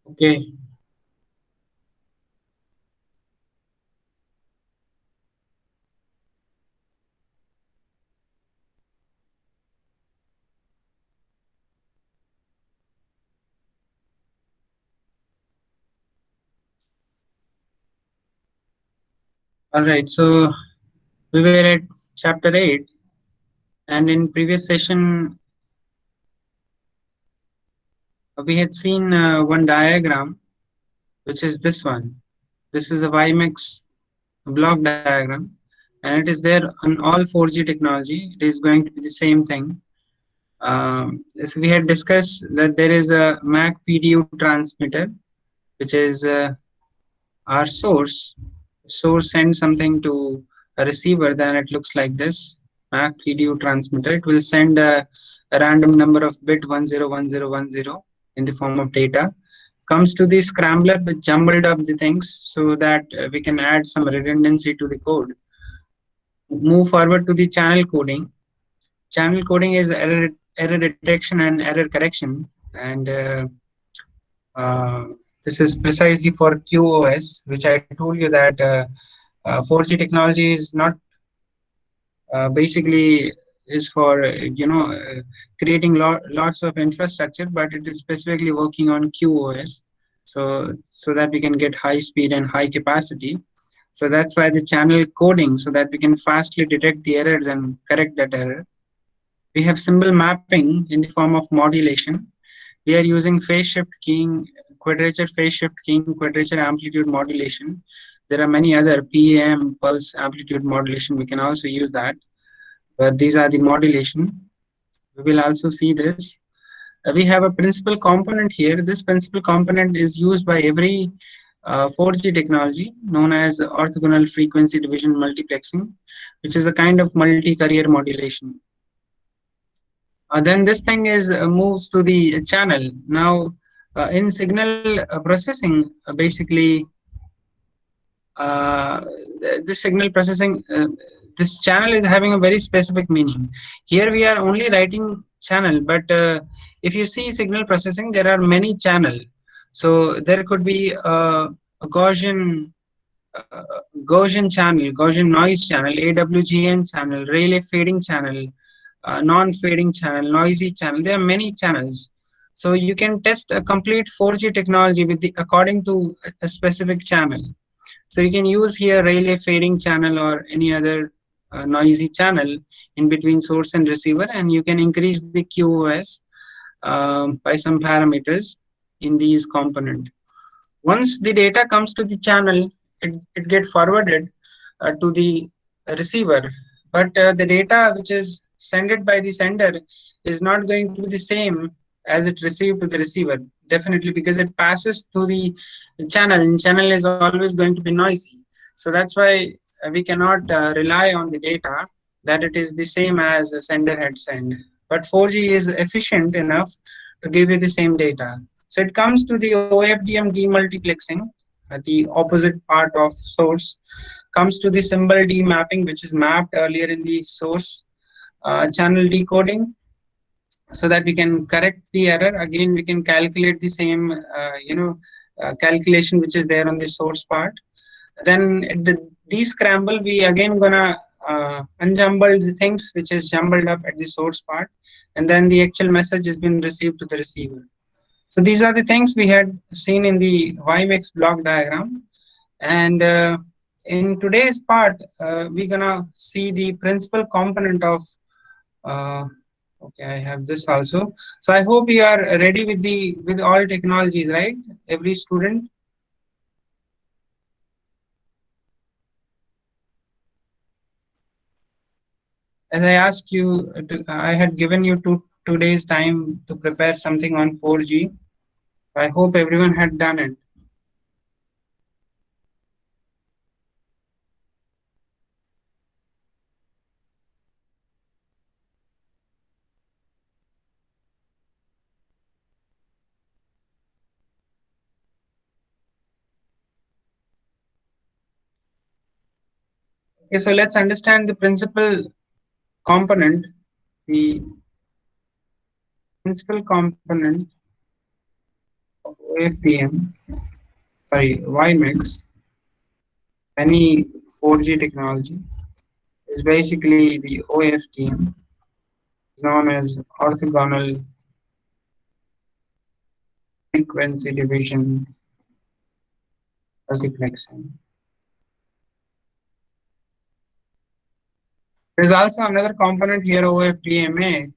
Okay. All right. So we were at chapter 8, and in previous session we had seen one diagram, which is this one. This is a YMX block diagram, and it is there on all 4G technology. It is going to be the same thing. So we had discussed that there is a MAC PDU transmitter, which is our source. Source sends something to a receiver, then it looks like this MAC PDU transmitter. It will send a random number of bit 101010 in the form of data. Comes to the scrambler which jumbled up the things so that we can add some redundancy to the code. Move forward to the channel coding. Channel coding is error detection and error correction, and uh, this is precisely for QoS, which I told you that 4G technology is not basically is for creating lots of infrastructure, but it is specifically working on QoS, so that we can get high speed and high capacity. So that's why the channel coding, so that we can fastly detect the errors and correct that error. We have symbol mapping in the form of modulation. We are using phase shift keying, quadrature amplitude modulation. There are many other PAM, pulse amplitude modulation. We can also use that, but these are the modulation. We will also see this. We have a principal component here. This principal component is used by every 4G technology known as orthogonal frequency division multiplexing, which is a kind of multi-carrier modulation. Then this thing is moves to the channel. Now, in signal processing, basically, uh, this signal processing, this channel is having a very specific meaning. Here we are only writing channel, but if you see signal processing, there are many channel. So there could be a uh, Gaussian channel, Gaussian noise channel, AWGN channel, Rayleigh fading channel, non-fading channel, noisy channel. There are many channels. So you can test a complete 4G technology with the according to a specific channel. So you can use here Rayleigh fading channel or any other noisy channel in between source and receiver, and you can increase the QoS by some parameters in these component. Once the data comes to the channel, it gets forwarded to the receiver, but the data which is sent by the sender is not going to be the same as it received to the receiver, definitely, because it passes through the channel, and channel is always going to be noisy. So that's why we cannot rely on the data that it is the same as a sender had sent. But 4G is efficient enough to give you the same data. So it comes to the OFDM demultiplexing, the opposite part of source, comes to the symbol demapping, which is mapped earlier in the source channel decoding, so that we can correct the error. Again, we can calculate the same, calculation which is there on the source part. Then at the descramble, we again gonna unjumble the things which is jumbled up at the source part, and then the actual message has been received to the receiver. So these are the things we had seen in the YMX block diagram. And in today's part, we're gonna see the principal component of. Uh, okay, I have this also. So I hope you are ready with the with all technologies, right? Every student. As I asked you, I had given you 2 days time to prepare something on 4G. I hope everyone had done it. Okay, so let's understand the principal component. The principal component OFDM, sorry, WiMAX, any 4G technology is basically the OFDM, known as orthogonal frequency division multiplexing. There's also another component here, OFDMA,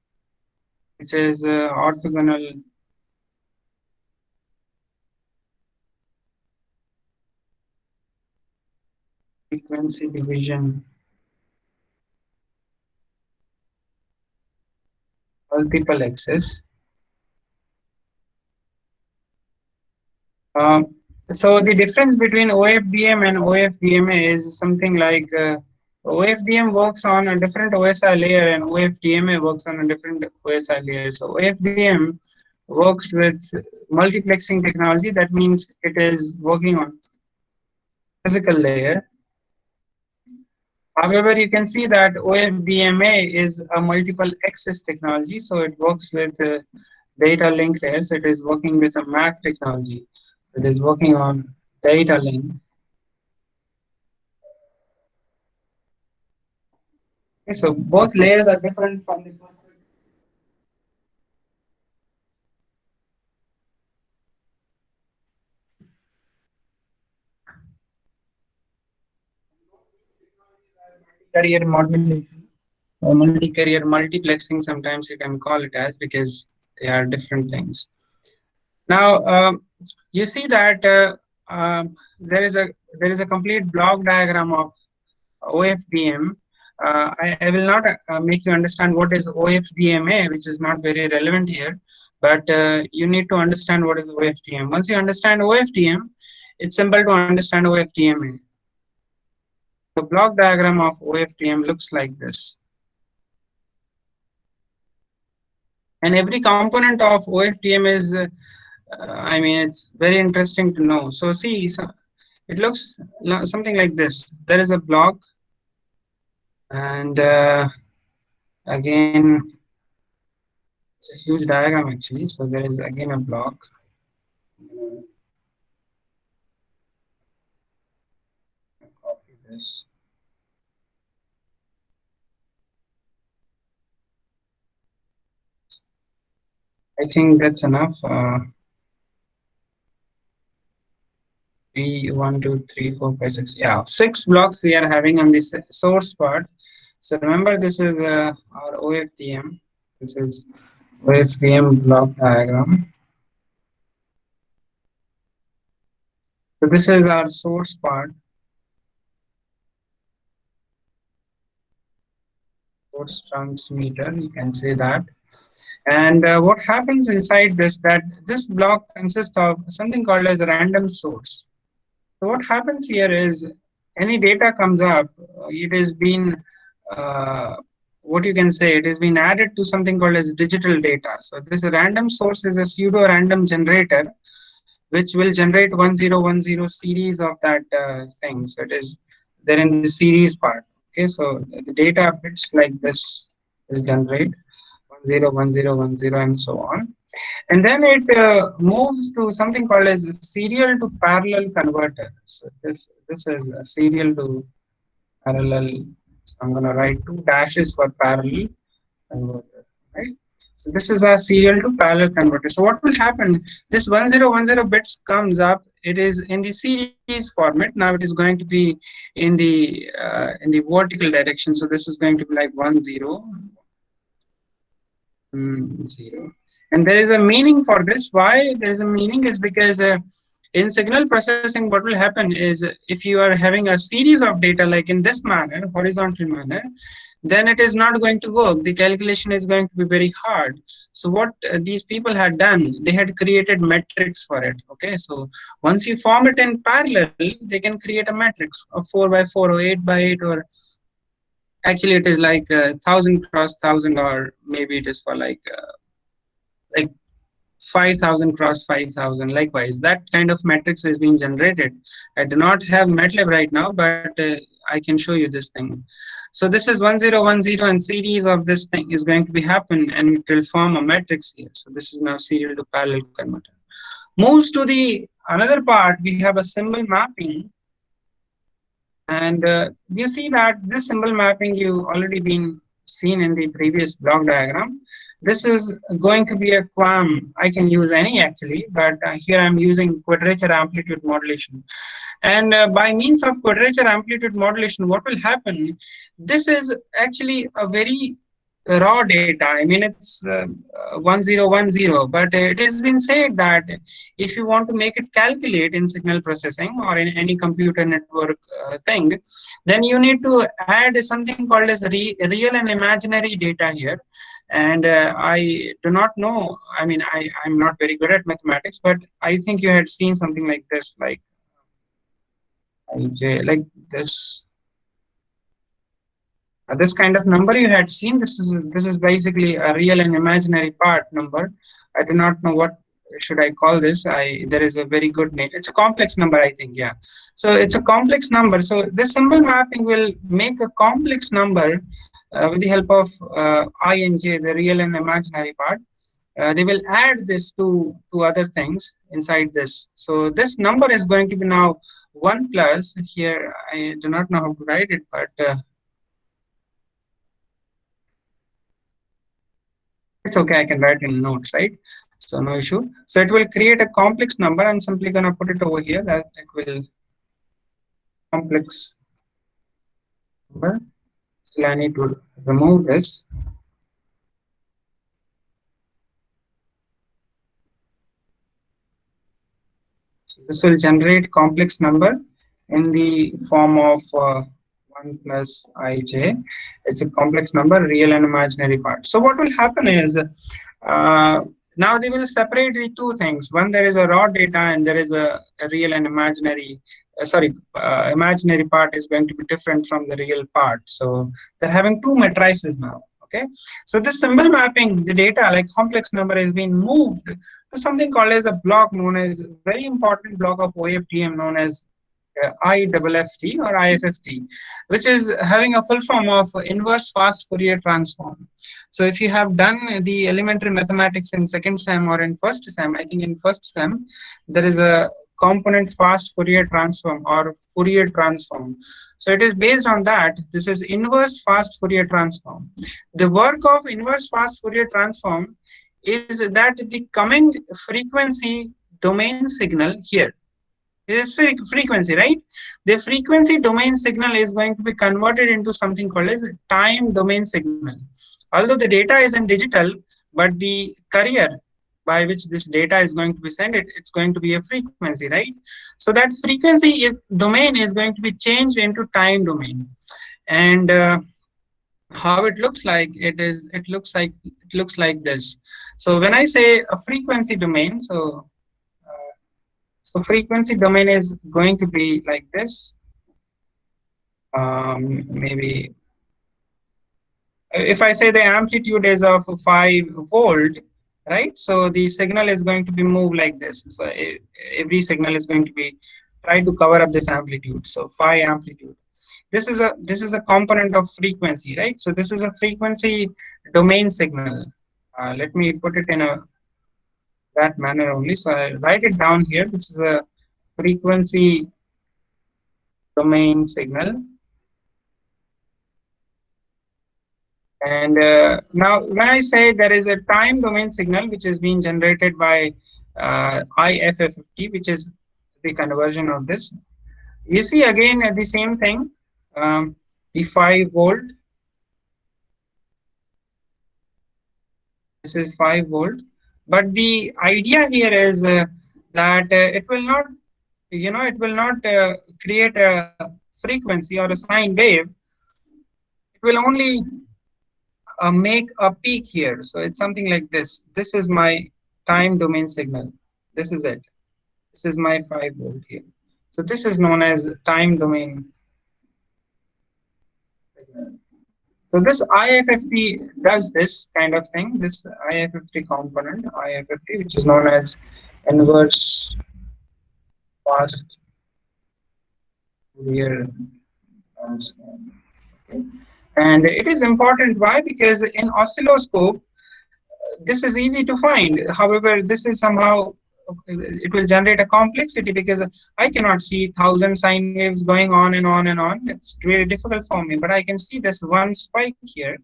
which is orthogonal frequency division multiple access. So the difference between OFDM and OFDMA is something like OFDM works on a different OSI layer and OFDMA works on a different OSI layer. So OFDM works with multiplexing technology. That means it is working on physical layer. However, you can see that OFDMA is a multiple access technology. So it works with data link layers. It is working with a MAC technology. It is working on data link. Okay, so both layers are different from the carrier modulation or multi-carrier multiplexing. Sometimes you can call it as, because they are different things. Now you see that there is a complete block diagram of OFDM. I will not make you understand what is OFDMA, which is not very relevant here, but you need to understand what is OFDM. Once you understand OFDM, it's simple to understand OFDMA. The block diagram of OFDM looks like this. And every component of OFDM is, I mean, it's very interesting to know. So see, so it looks something like this. There is a block, and again, it's a huge diagram actually. So there is again a block. Copy this. I think that's enough. 1, 2, 3, 4, 5, 6. Yeah, 6 blocks we are having on this source part. So remember, this is our OFDM. This is OFDM block diagram. So this is our source part, source transmitter, you can say that. And what happens inside this, that this block consists of something called as a random source. So what happens here is any data comes up, it has been, what you can say, it has been added to something called as digital data. So this random source is a pseudo random generator, which will generate 1010 series of that thing. So it is there in the series part. Okay, so the data bits like this will generate 101010 and so on. And then it moves to something called as a serial to parallel converter. So this is a serial to parallel. So I'm going to write 2 dashes for parallel converter, right? So this is a serial to parallel converter. So what will happen? This 1010 bits comes up. It is in the series format. Now it is going to be in the vertical direction. So this is going to be like 10, 0. And there is a meaning for this. Why there is a meaning is because in signal processing, what will happen is if you are having a series of data like in this manner, horizontal manner, then it is not going to work. The calculation is going to be very hard. So what these people had done, they had created metrics for it. Okay, so once you form it in parallel, they can create a matrix of 4 by 4 or 8 by 8, or actually it is like 1000 cross 1000, or maybe it is for like 5000 cross 5000. Likewise, that kind of matrix is being generated. I do not have MATLAB right now, but I can show you this thing. So this is 1010, and series of this thing is going to be happen, and it will form a matrix here. So this is now serial to parallel converter. Moves to the another part, we have a symbol mapping. And you see that this symbol mapping you already been seen in the previous block diagram. This is going to be a QAM. I can use any actually, but here I'm using quadrature amplitude modulation. And by means of quadrature amplitude modulation, what will happen? This is actually a very raw data. I mean, it's 1010, but it has been said that if you want to make it calculate in signal processing or in any computer network thing, then you need to add something called as real and imaginary data here. And I do not know. I mean, I'm not very good at mathematics, but I think you had seen something like this, like like this kind of number you had seen. This is basically a real and imaginary part number. I do not know what should I call this. I There is a very good name. It's a complex number, I think. Yeah. So it's a complex number. So this symbol mapping will make a complex number with the help of I and j, the real and imaginary part. They will add this to other things inside this. So this number is going to be now 1 plus here. I do not know how to write it, but it's okay. I can write in notes, right? So no issue. So it will create a complex number. I'm simply going to put it over here that it will complex number. So I need to remove this. So this will generate complex number in the form of 1 plus ij. It's a complex number, real and imaginary part. So what will happen is uh, now they will separate the two things. One, there is a raw data and there is a real and imaginary. Imaginary part is going to be different from the real part. So they're having two matrices now. Okay. So this symbol mapping, the data like complex number is being moved to something called as a block known as very important block of OFDM known as IFFT or IFFT, which is having a full form of inverse fast Fourier transform. So if you have done the elementary mathematics in second sem or in first sem, I think in first sem, there is a component fast Fourier transform or Fourier transform. So it is based on that. This is inverse fast Fourier transform. The work of inverse fast Fourier transform is that the coming frequency domain signal here is frequency, right? The frequency domain signal is going to be converted into something called as time domain signal. Although the data is in digital, but the carrier by which this data is going to be sent, it's going to be a frequency, right? So that frequency is domain is going to be changed into time domain. And how it looks like, it looks like this. So when I say a frequency domain, so frequency domain is going to be like this. Maybe if I say the amplitude is of 5 volt, right? So the signal is going to be moved like this. So every signal is going to be try to cover up this amplitude. So phi amplitude. This is a component of frequency, right? So this is a frequency domain signal. Let me put it in a that manner only. So I write it down here. This is a frequency domain signal. And now when I say there is a time domain signal which is being generated by IFFT, which is the conversion of this, you see again the same thing, the 5 volt. This is 5 volt. But the idea here is that it will not, it will not create a frequency or a sine wave. It will only make a peak here. So it's something like this. This is my time domain signal. This is it. This is my 5 volt here. So this is known as time domain signal. So this IFFT does this kind of thing. This IFFT component, IFFT, which is known as inverse fast Fourier transform. Okay. And it is important. Why? Because in oscilloscope, this is easy to find. However, this is somehow it will generate a complexity because I cannot see 1,000 sine waves going on and on and on. It's really difficult for me, but I can see this one spike here.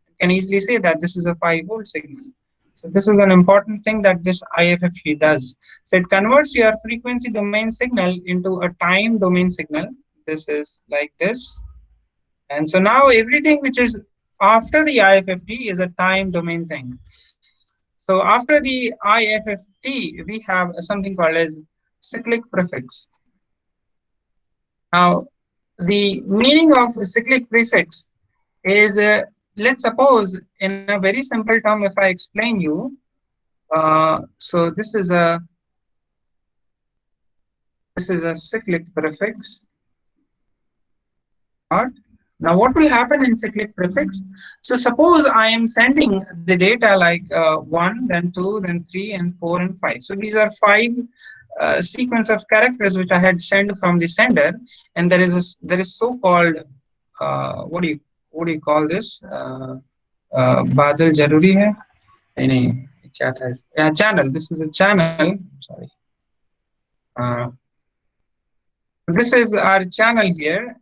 I can easily say that this is a 5-volt signal. So this is an important thing that this IFFT does. So it converts your frequency domain signal into a time domain signal. This is like this. And so now everything which is after the IFFT is a time domain thing. So after the IFFT, we have something called as cyclic prefix. Now, the meaning of cyclic prefix is, let's suppose in a very simple term, if I explain you, so this is a cyclic prefix. Now, what will happen in cyclic prefix? So suppose I am sending the data like 1, then 2, then 3, and 4, and 5. So these are 5 sequence of characters which I had sent from the sender, and there is so-called what do you call this? बादल जरूरी है? नहीं, क्या था? Channel. This is a channel. Sorry. Uh, this is our channel here.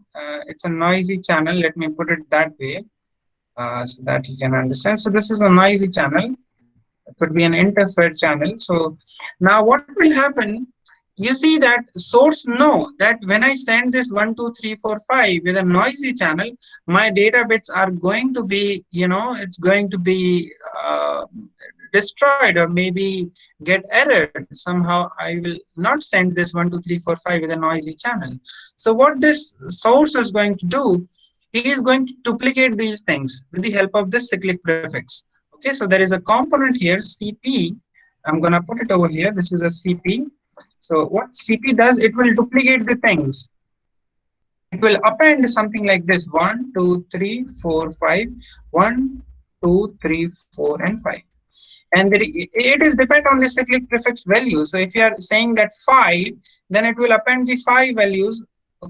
It's a noisy channel. Let me put it that way. So that you can understand. So this is a noisy channel. It could be an interfere channel. So now what will happen? You see that source know that when I send this 1, 2, 3, 4, 5 with a noisy channel, my data bits are going to be, it's going to be destroyed or maybe get errored. Somehow I will not send this 1, 2, 3, 4, 5 with a noisy channel. So what this source is going to do, he is going to duplicate these things with the help of this cyclic prefix. Okay, so there is a component here, CP. I'm going to put it over here. This is a CP. So what CP does, it will duplicate the things. It will append something like this: 1, 2, 3, 4, 5, 1, 2, 3, 4, and 5. And it is depend on the cyclic prefix value. So if you are saying that 5, then it will append the 5 values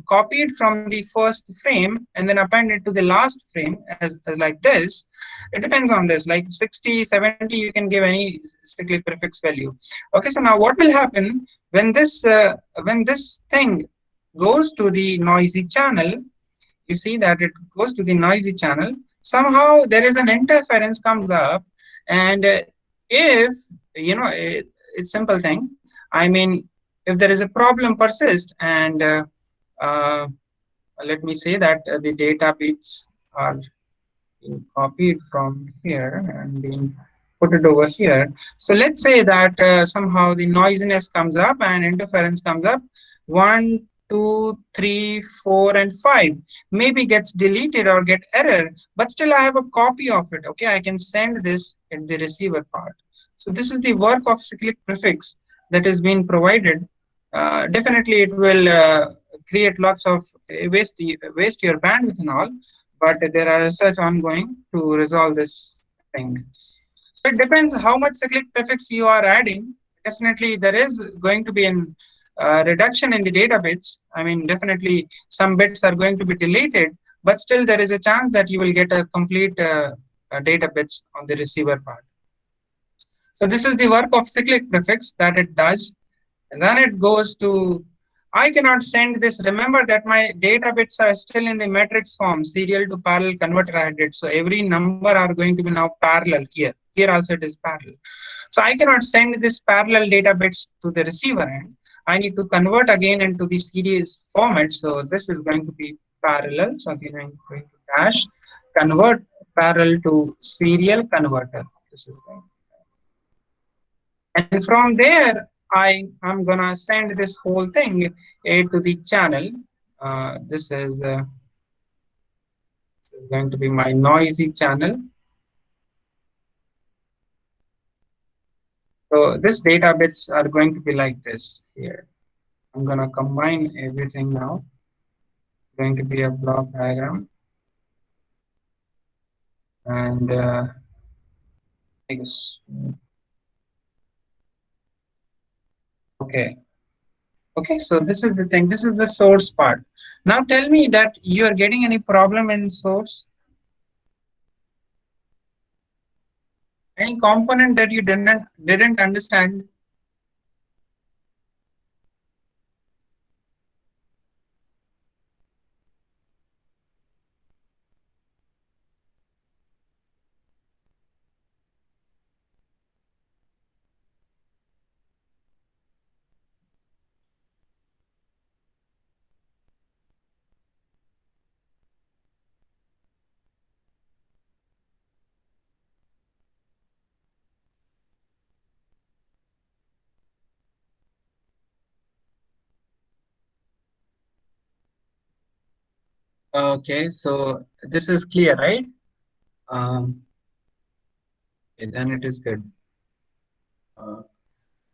copied from the first frame and then append it to the last frame as like this. It depends on this, like 60, 70, you can give any cyclic prefix value. Okay, so now what will happen when this thing goes to the noisy channel? You see that it goes to the noisy channel. Somehow there is an interference comes up, and if it's simple thing. I mean, if there is a problem persist and let me say that the data bits are being copied from here and being put it over here. So let's say that somehow the noisiness comes up and interference comes up. 1, 2, 3, 4, and 5 maybe gets deleted or get error, but still I have a copy of it. Okay, I can send this at the receiver part. So this is the work of cyclic prefix that is being provided. Definitely it will create lots of waste your bandwidth and all, but there are research ongoing to resolve this thing. So it depends how much cyclic prefix you are adding. Definitely there is going to be an reduction in the data bits. I mean, definitely some bits are going to be deleted, but still there is a chance that you will get a complete data bits on the receiver part. So this is the work of cyclic prefix that it does. And then it goes to, I cannot send this. Remember that my data bits are still in the matrix form, serial to parallel converter I did. So every number are going to be now parallel here. Here also it is parallel. So I cannot send this parallel data bits to the receiver end. I need to convert again into the series format. So this is going to be parallel. So again I'm going to dash convert parallel to serial converter. This is going. And from there, I'm gonna send this whole thing to the channel. This is going to be my noisy channel. So this data bits are going to be like this here. I'm gonna combine everything now. Going to be a block diagram, and I guess okay. Okay, so this is the thing. This is the source part. Now tell me that you are getting any problem in source? Any component that you didn't understand? Okay, so this is clear, right? Um, okay, then it is good. Uh,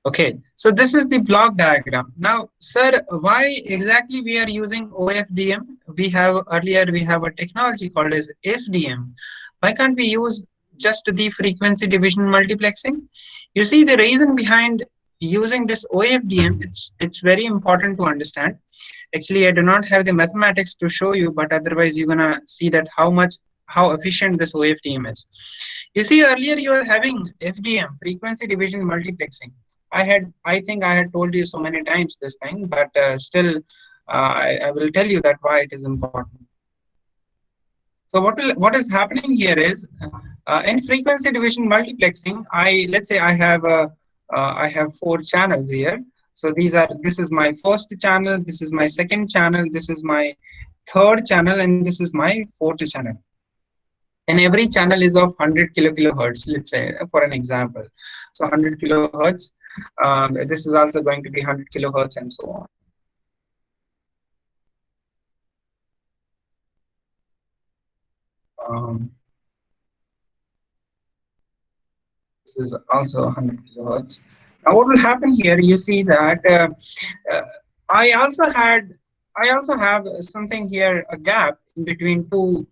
Okay, so this is the block diagram. Now, sir, why exactly we are using OFDM? We have earlier we have a technology called as FDM. Why can't we use just the frequency division multiplexing? You see, the reason behind using this OFDM, it's very important to understand. Actually, I do not have the mathematics to show you, but otherwise you're gonna see that how efficient this OFDM is. You see, earlier you were having FDM, frequency division multiplexing. I think I had told you so many times this thing, but still, I will tell you that why it is important. So what is happening here is in frequency division multiplexing, let's say I have four channels here. So this is my first channel, this is my second channel, this is my third channel, and this is my fourth channel. And every channel is of 100 kilohertz, let's say, for an example. So 100 kilohertz. This is also going to be 100 kilohertz and so on. Um, this is also 100 kilohertz. Now, what will happen here? You see that uh, I also had I also have something here, a gap in between two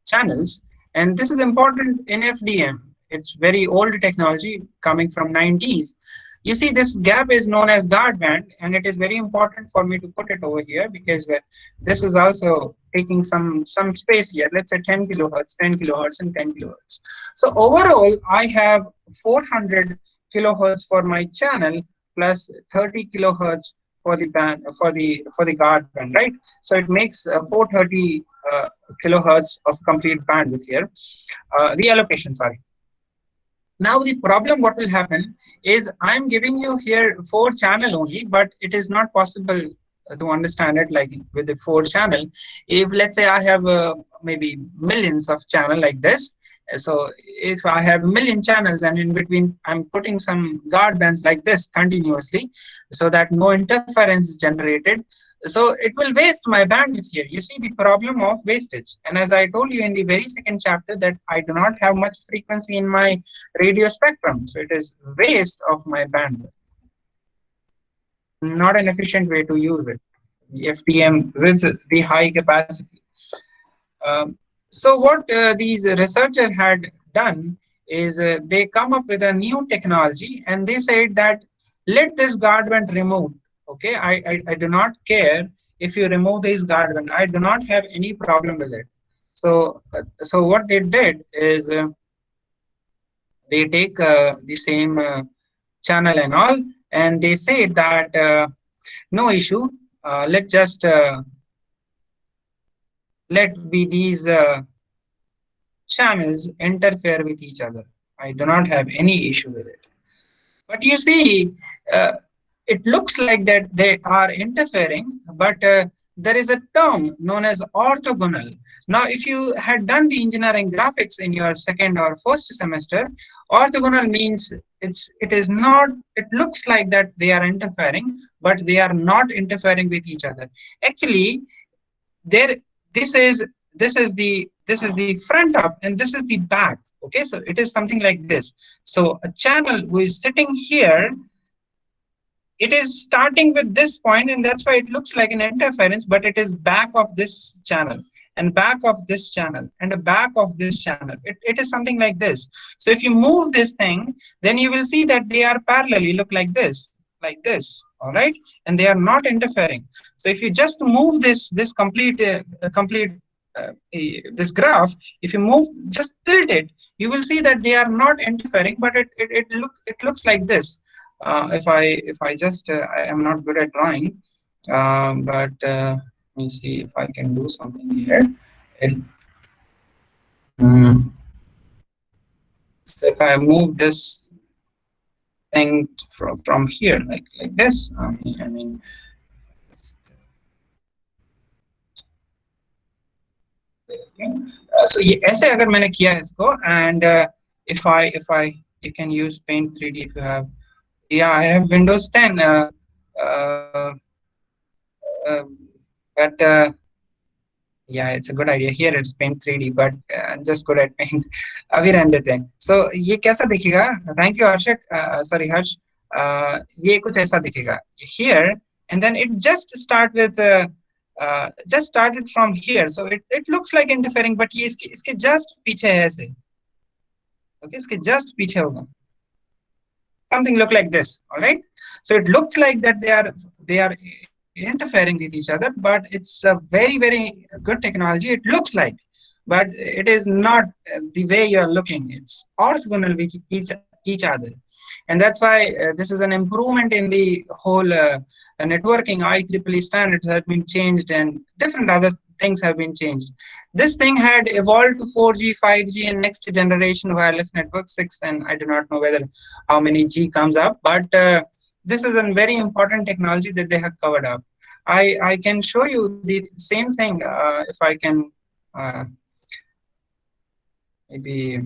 channels, and this is important in FDM. It's very old technology coming from 90s. You see, this gap is known as guard band, and it is very important for me to put it over here because this is also taking some space here. Let's say 10 kilohertz, 10 kilohertz, and 10 kilohertz. So overall, I have 400 kilohertz for my channel plus 30 kilohertz for the band for the guard band, right? So it makes 430 kilohertz of complete bandwidth here. Reallocation, sorry. Now the problem what will happen is I'm giving you here four channel only, but it is not possible to understand it like with the four channel. If let's say I have maybe millions of channel like this, so if I have a million channels and in between I'm putting some guard bands like this continuously so that no interference is generated, so it will waste my bandwidth here. You see the problem of wastage. And as I told you in the very second chapter that I do not have much frequency in my radio spectrum. So it is waste of my bandwidth, not an efficient way to use it. The FDM with the high capacity. Um, so what these researchers had done is they come up with a new technology and they said that let this guard band removed. Okay, I do not care if you remove this guard band. I do not have any problem with it. So what they did is they take the same channel and all, and they say that no issue. Let's just let be these channels interfere with each other. I do not have any issue with it. But you see, uh, it looks like that they are interfering, but there is a term known as orthogonal. Now, if you had done the engineering graphics in your second or first semester, orthogonal means it is not, it looks like that they are interfering, but they are not interfering with each other. Actually, there this is this is the front up and this is the back. Okay, so it is something like this. So a channel who is sitting here, it is starting with this point and that's why it looks like an interference, but it is back of this channel and back of this channel and the back of this channel. It is something like this. So if you move this thing, then you will see that they are parallelly look like this, all right, and they are not interfering. So if you just move this this graph, if you move, just tilt it, you will see that they are not interfering, but it looks like this. If I just I am not good at drawing, but let me see if I can do something here. It, mm, so if I move this thing from here like this, I mean so ये ऐसे अगर मैंने किया है इसको and if I you can use paint 3D if you have. Yeah, I have Windows 10. Uh, uh, But yeah, it's a good idea. Here it's Paint 3D, but just good at Paint. अभी रहने देते हैं. So ये कैसा दिखेगा? Thank you, Harshit. Sorry, Harsh. ये कुछ ऐसा दिखेगा. Here, and then it just started from here. So it looks like interfering, but ये इसके just पीछे है ऐसे. Okay, इसके just पीछे होगा. Something look like this. All right. So it looks like that they are interfering with each other, but it's a very good technology. It looks like, but it is not the way you are looking. It's orthogonal with each other, and that's why this is an improvement in the whole networking. IEEE standards have been changed, and different other things have been changed. This thing had evolved to 4G, 5G, and next generation wireless network 6, and I do not know whether how many G comes up, but this is a very important technology that they have covered up. I can show you the same thing if I can uh, maybe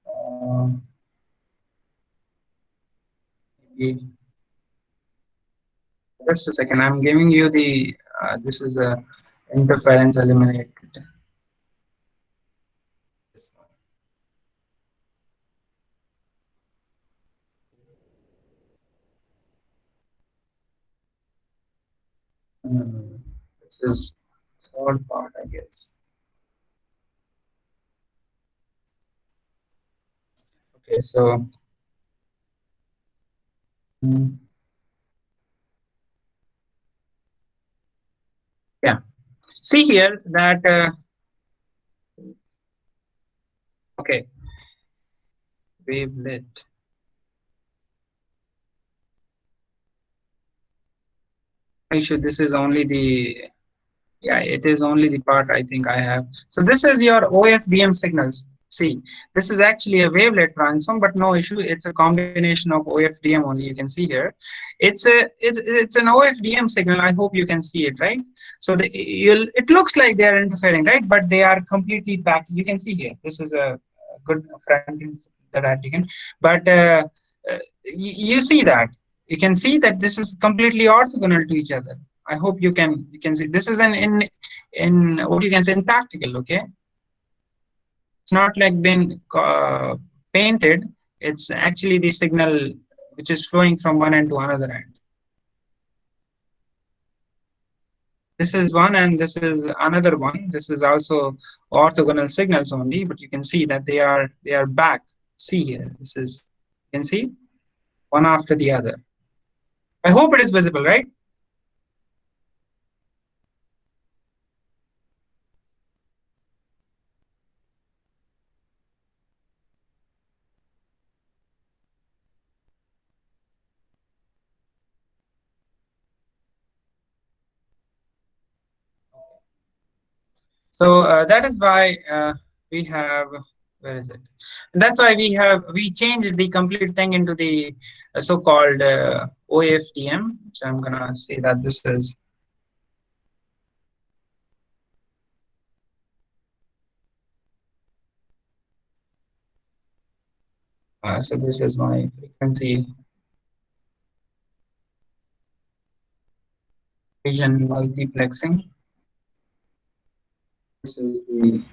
uh, maybe just a second. I'm giving you the this is a interference eliminated. This this is third part, I guess. Okay, so mm, yeah, see here that okay, wavelet. Issue. This is only the yeah, it is only the part I think I have. So this is your OFDM signals. See, this is actually a wavelet transform, but no issue. It's a combination of OFDM only. You can see here. It's an OFDM signal. I hope you can see it, right? So it looks like they are interfering, right? But they are completely back. You can see here. This is a good front end that I've taken. But you see that. You can see that this is completely orthogonal to each other. I hope you can see this is an in what you can say in practical. Okay, it's not like been painted. It's actually the signal which is flowing from one end to another end. This is one and this is another one. This is also orthogonal signals only, but you can see that they are back. See here. This is you can see one after the other. I hope it is visible, right? So that is why we have where is it? And that's why we changed the complete thing into the so-called OFDM. So I'm gonna say that this is so this is my frequency vision multiplexing. This is the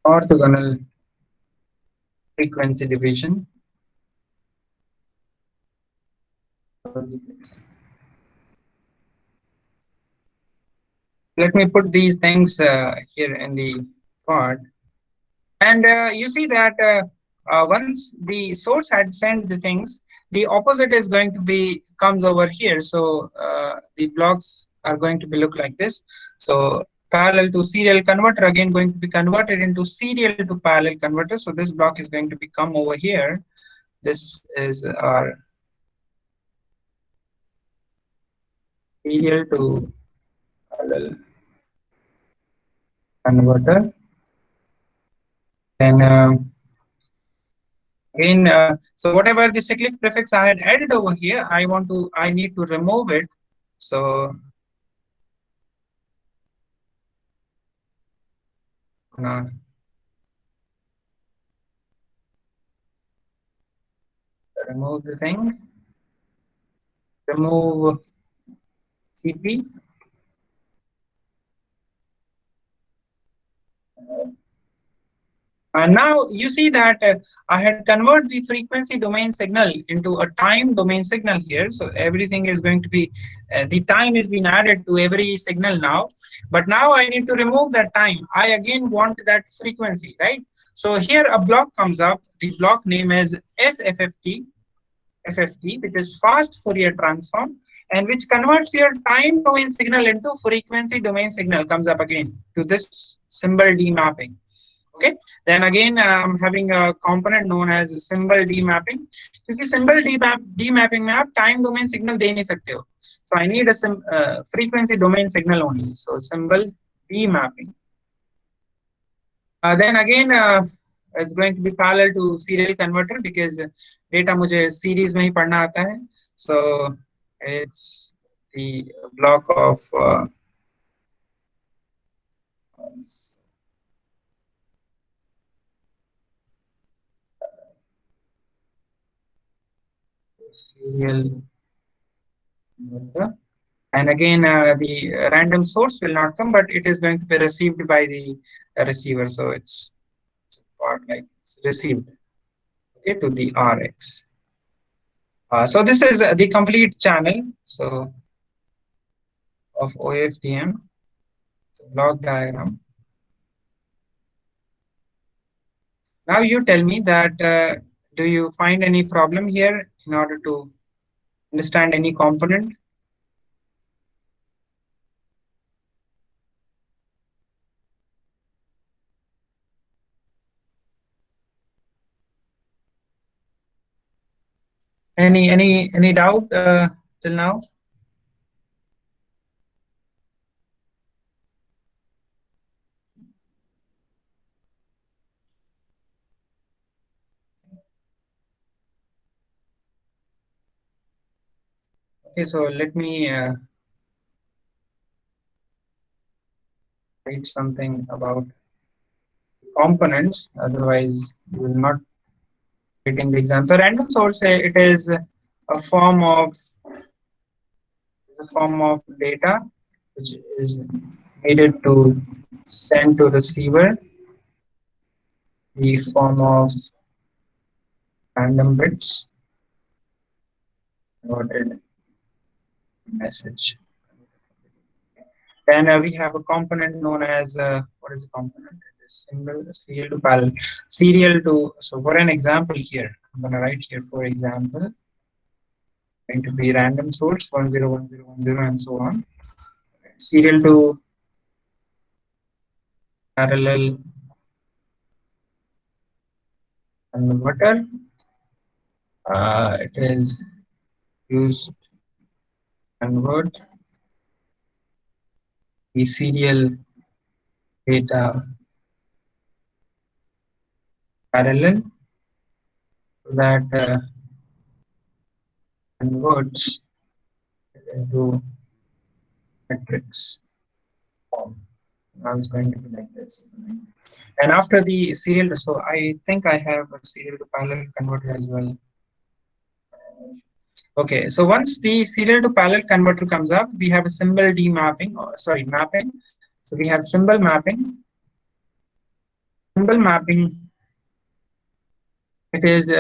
orthogonal frequency division. Let me put these things here in the part. And you see that once the source had sent the things, the opposite is going to be comes over here. So the blocks are going to be look like this. So parallel to serial converter again going to be converted into serial to parallel converter. So this block is going to become over here. This is our serial to parallel converter. Then again, so whatever the cyclic prefix I had added over here, I need to remove it. So uh, remove the thing, remove CP. Now you see that I had converted the frequency domain signal into a time domain signal here. So everything is going to be, the time is being added to every signal now. But now I need to remove that time. I again want that frequency, right? So here a block comes up. The block name is FFFT, which is fast Fourier transform, and which converts your time domain signal into frequency domain signal, comes up again to this symbol D mapping. Okay, then again I'm having a component known as symbol D mapping. क्योंकि symbol D mapping में आप time domain signal दे नहीं सकते हो. So I need a frequency domain signal only. So symbol D mapping. Then again it's going to be parallel to serial converter because data मुझे series में ही पढ़ना आता है. So it's the block of serial converter. And again, the random source will not come, but it is going to be received by the receiver. So it's part like it's received, okay, to the RX. So this is the complete channel. So of OFDM, so block diagram. Now you tell me that do you find any problem here in order to understand any component? Any doubt till now? Okay, so let me write something about components. Otherwise, you will not getting the exam. So random source, it is a form of data which is needed to send to receiver, the form of random bits converted message. Then we have a component known as what is the component? It is serial to parallel. Serial to, so for an example here, I'm going to write here for example, going to be random source 101010 and so on. Serial to parallel converter. It is used to convert the serial data parallel that converts into matrix form. Now it's going to be like this. And after the serial, so I think I have a serial to parallel converter as well. Okay, so once the serial to parallel converter comes up, we have a symbol D mapping, or sorry, mapping. So we have symbol mapping. Symbol mapping, it is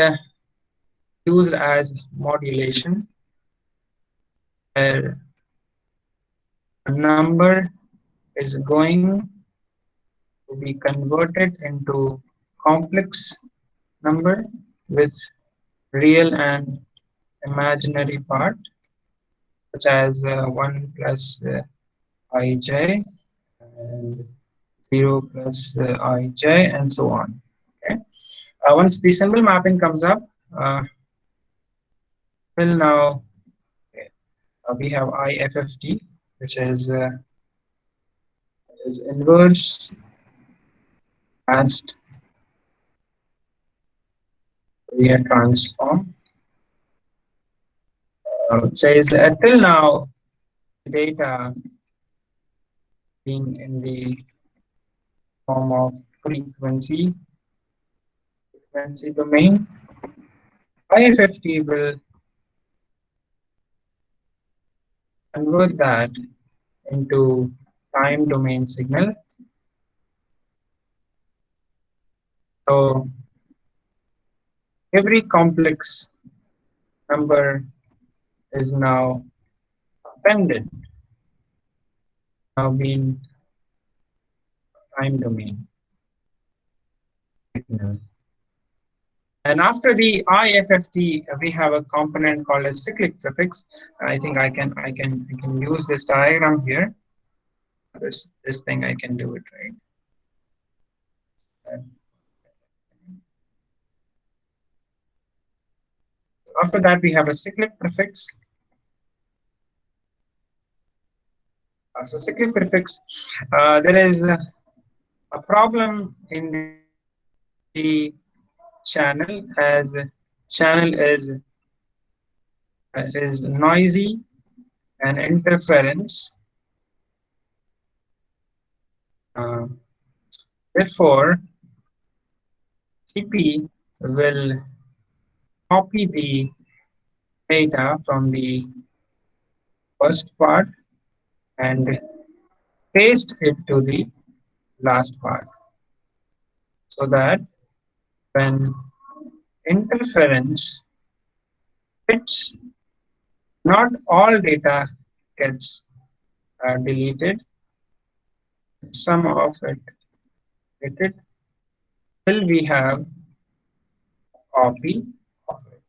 used as modulation, where a number is going to be converted into complex number with real and imaginary part, such as 1 plus ij and 0 plus ij and so on. Okay. Once the symbol mapping comes up, till now we have IFFT, which is inverse fast Fourier transform. Says till now data being in the form of frequency domain, IFFT will convert that into time domain signal. So every complex number is now appended, now being time domain signal. And after the IFFT, we have a component called a cyclic prefix. I think I can use this diagram here. This thing I can do it right. And after that, we have a cyclic prefix. So cyclic prefix, there is a problem in the channel as channel is noisy and interference. Uh, Therefore, CP will copy the data from the first part and paste it to the last part, so that when interference hits, not all data gets deleted, some of it deleted, till we have copy of it.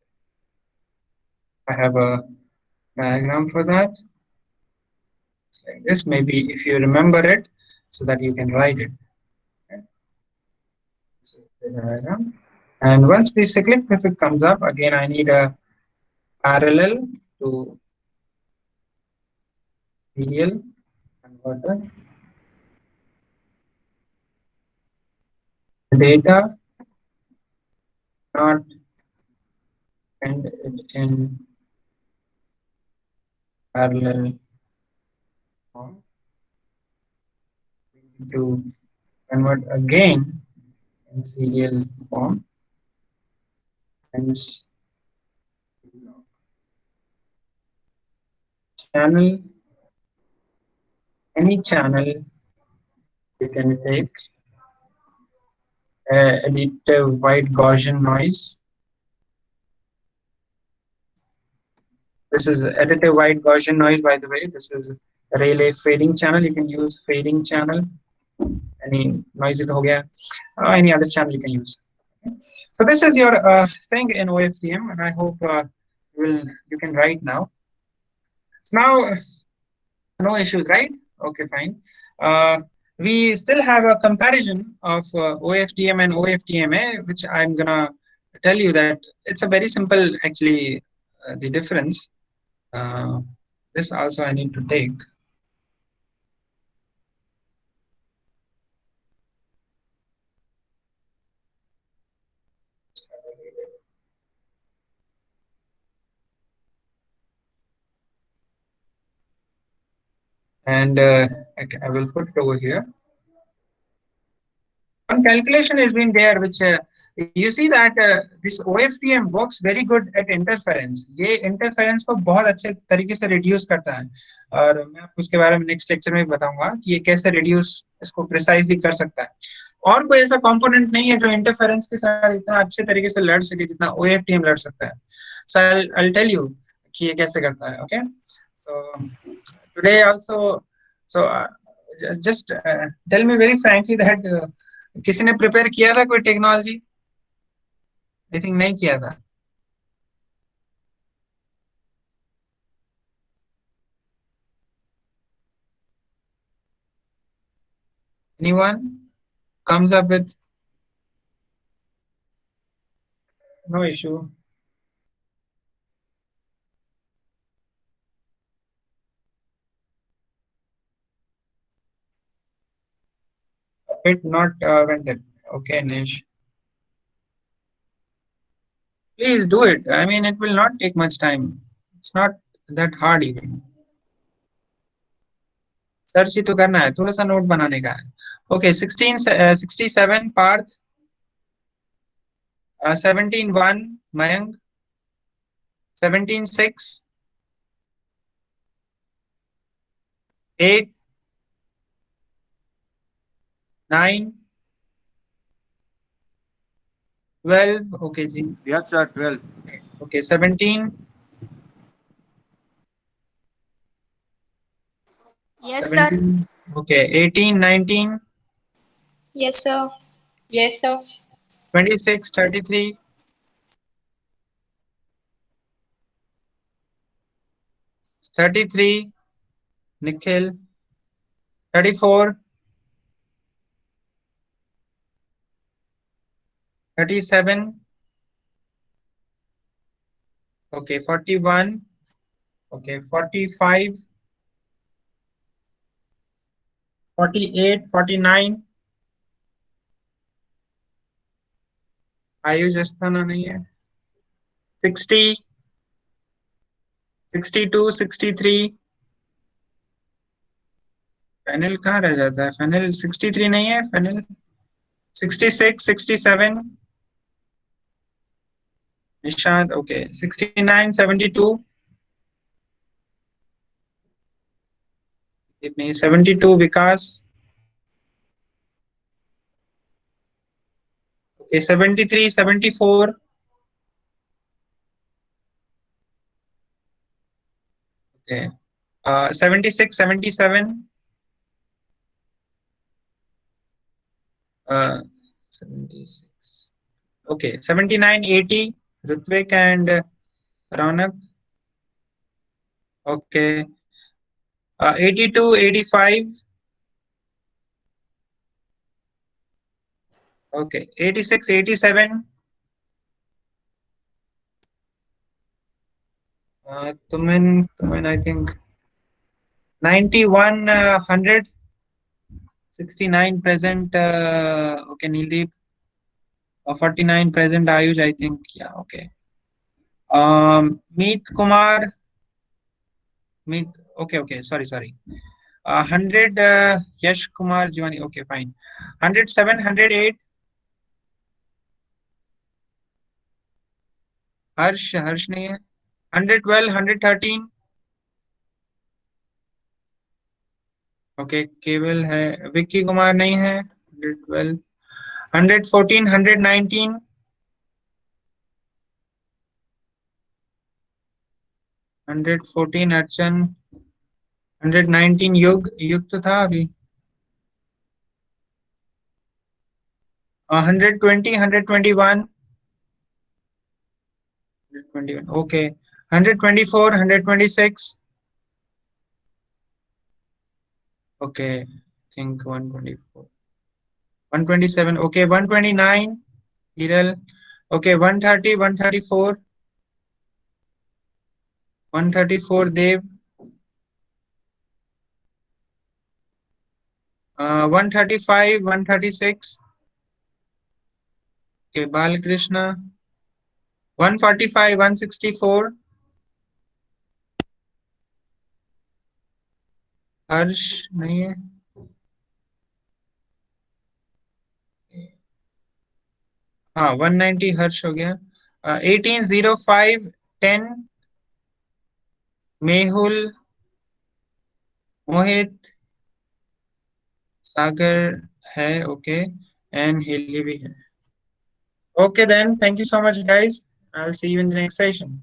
I have a diagram for that. Like this, maybe if you remember it, so that you can write it. Okay. This is the diagram. And once the cyclic prefix comes up, again I need a parallel to serial converter. The data not and it in parallel form. We need to convert again in serial form. Hence, channel, any channel you can take additive white Gaussian noise. This is additive white Gaussian noise, by the way. This is relay fading channel. You can use fading channel. Any noise it ho gaya. Any other channel you can use. So this is your thing in OFDM, and I hope you can write now. So now, no issues, right? Okay, fine. We still have a comparison of OFDM and OFDMA, which I'm gonna tell you that it's a very simple, actually, the difference. This also I need to take. And I will put it over here. One calculation has been there, which you see that this OFDM works very good at interference. ये interference को बहुत अच्छे तरीके से reduce करता है, और मैं आपको उसके बारे में next lecture में बताऊंगा कि ये कैसे reduce इसको precisely कर सकता है. और कोई ऐसा component नहीं है जो interference के साथ इतना अच्छे तरीके से लड़ सके जितना OFDM लड़ सकता है. So I'll tell you कि ये कैसे करता है. Okay. So today also, so just tell me very frankly that किसी ने प्रिपेयर किया था कोई टेक्नोलॉजी? आई थिंक नहीं किया था. Anyone comes up with no issue? It not vented. Okay, Nish. Please do it. I mean, it will not take much time. It's not that hard even. Search ही तो करना है, थोड़ा सा note बनाने का है. Okay, 67 Partha, 17 1 Mayank, 17.6, 8, 9, 12. Okay, ji. Yes, sir. 12. Okay, 17, Yes, sir. 17. Okay, 18, 19, Yes, sir. Yes, sir. 26, 33, 33, Nikhil, 34, 37, okay, 41, okay, 45, 48, 49. Ayush Asthana नहीं है. 60, 62, 63. फैनल कहाँ रह जाता है? फैनल 63 नहीं है. फैनल 66, 67. निशांत, ओके, 69, 72. नहीं, 72 विकास. Okay, 73, 74. Okay, 76, 77. 76. Okay, 79, 80. Ritvik and Ronak. Okay, 82, 85. Okay, 86, 87. Tumen, I think 91, 100. 69 present. Okay, Nildeep. 49 present. Ayush, I think. Yeah, okay. Meet Kumar. Meet. Okay, okay. Sorry. 100. Yash Kumar Jivani. Okay, fine. 107, 108. हर्ष नहीं है. 112, 113. Okay, केवल है. विक्की कुमार नहीं है. 112, 114, 119. 114 अर्चन. 119 युग तो था अभी. 120, 121. 121, okay. 124, 126. Okay, think 124. 127, okay. 129 Hiral. Okay, 130, 134. 134 देव. 135, 136. ओके, बालकृष्ण. 145, 164. हर्ष नहीं है. हाँ, 190 हर्ष हो गया. 1805, 10. मेहुल, मोहित, सागर है. ओके, एंड हिली भी है. Okay then, thank you so much guys. I'll see you in the next session.